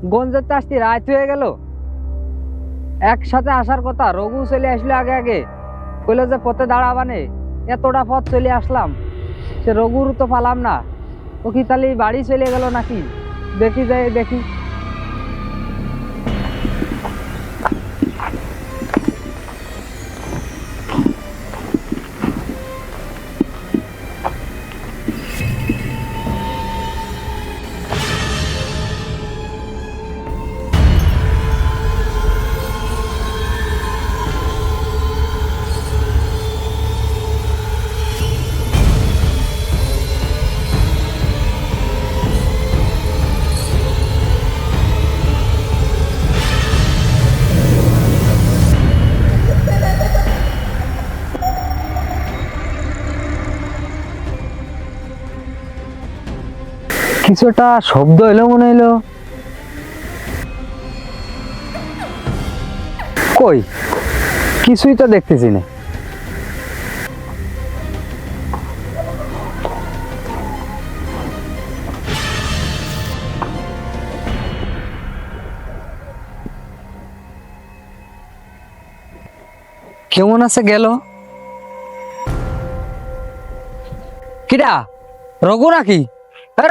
গঞ্জের তো আসতে রাত হয়ে গেল। একসাথে আসার কথা, রঘু চলে আসলো আগে আগে, কইলো যে পথে দাঁড়াবানে। এতটা পথ চলে আসলাম, সে রঘুর তো পালাম না। ও কি তাহলে বাড়ি চলে গেল নাকি? দেখি যাই দেখি। কিছু একটা শব্দ এলো মনে হলো। কই, কিছুই তো দেখতেছি না। কেমন আছে গেল? কিরা, রঘু নাকি?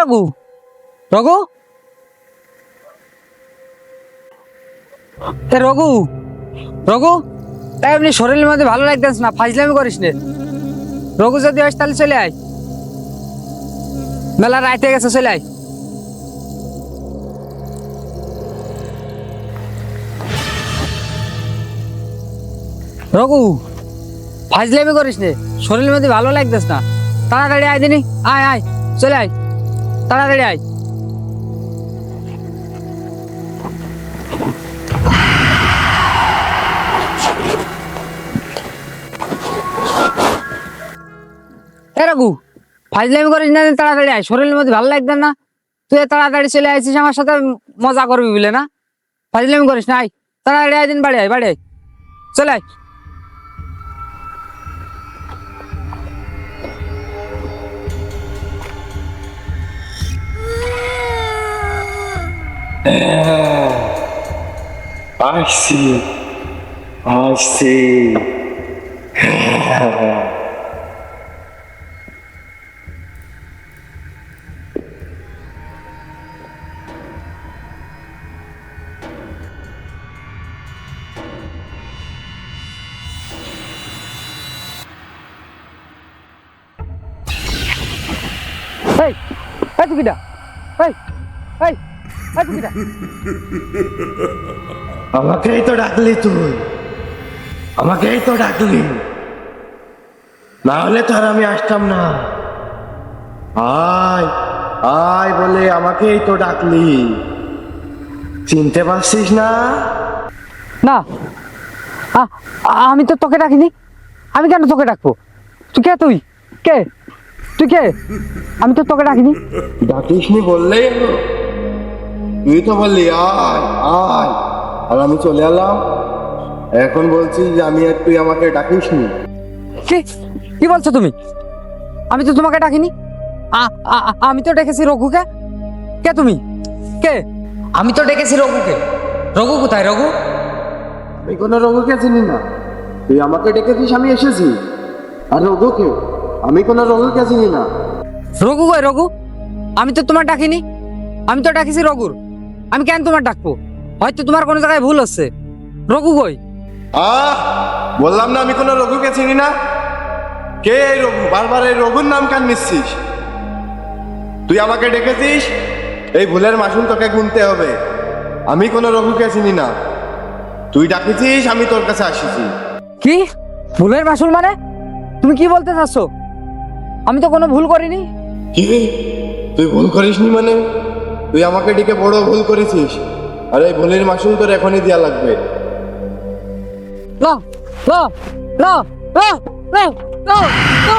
রঘু, রঘু, রঘু, রঘু, তাই এমনি শরীরের মধ্যে ভালো লাগতেছে না, ফাইজলামি করিস নে। রঘু যদি হয় তাহলে চলে আয়, মেলা রাইতে গেছে, চলে আয়। রঘু, ফাইজলামি করিস নে, শরীরের মধ্যে ভালো লাগতেছে না। তাড়াতাড়ি আয় দিনি, আয় আয়, চলে আয়, তাড়াতাড়ি আয়। রঘু, ফাইজলামি করিস না, তাড়াতাড়ি আয়, শরীরের মধ্যে ভালো লাগবে না। তুই তাড়াতাড়ি চলে আসছিস আমার সাথে মজা করবি বলে না? ফাইজলামি করিস না, আয় তাড়াতাড়ি আয় দিন, বাড়ি আয়, বাড়ি আয়, চলে আয়। আসছি আসছি। এই, এই তুই কিটা? এই, এই, এই তুই কিটা? আমাকেই তো ডাকলি তুই, আমাকেই তো ডাকলি, না হলে তো আর আমি আসতাম না। আয় আয় বলে আমাকেই তো ডাকলি, চিনতে পারছিস না? না, আমি তো তোকে ডাকিনি। আমি কেন তোকে ডাকবো? তুই কে? তুই কে? তুই কে? আমি তো তোকে ডাকিনি। ডাকিসনি বললেই হলো। তুই তো বললি আয় আয়, আর আমি চলে এলাম। এখন বলছিস যে আমি আর তুই আমাকে ডাকিসনি। কি কি বলছো তুমি? আমি তো তোমাকে ডাকিনি। আমি তো ডেকেছি রঘুকে। কে তুমি? কে? আমি তো ডেকেছি রঘুকে। রঘু কোথায়? রঘু? আমি কোনো রঘুকে চিনি না। তুই আমাকে ডেকেছিস, আমি এসেছি। আর রঘুকে? আমি কোনো রঘুকে চিনি না। রঘু কই? রঘু? আমি তো তোমার ডাকিনি। আমি তো ডাকিছি রঘুর। আমি কেন তোমার ডাকবো? হয়তো তোমার কোনো জায়গায় ভুল হচ্ছে। রঘু কই? বললাম না আমি কোনো রঘুকে চিনি না। কে এই রঘু? বারবার এই রঘুর নাম কেন নিচ্ছিস? তুই আমাকে ডেকেছিস, এই ভুলের মাসুল তোকে গুনতে হবে। আমি কোনো রঘুকে চিনি না। তুই ডাকিছিস, আমি তোর কাছে আসিছি। কি ভুলের মাসুল মানে? তুমি কি বলতে চাচ্ছ? আমি তো কোনো ভুল করিনি। কি? তুই ভুল করিসনি মানে? তুই আমাকে ডেকে বড় ভুল করেছিস, আর এই ভুলের মাসুল তোর এখনই দেয়া লাগবে। ল ল ল ল ল ল ল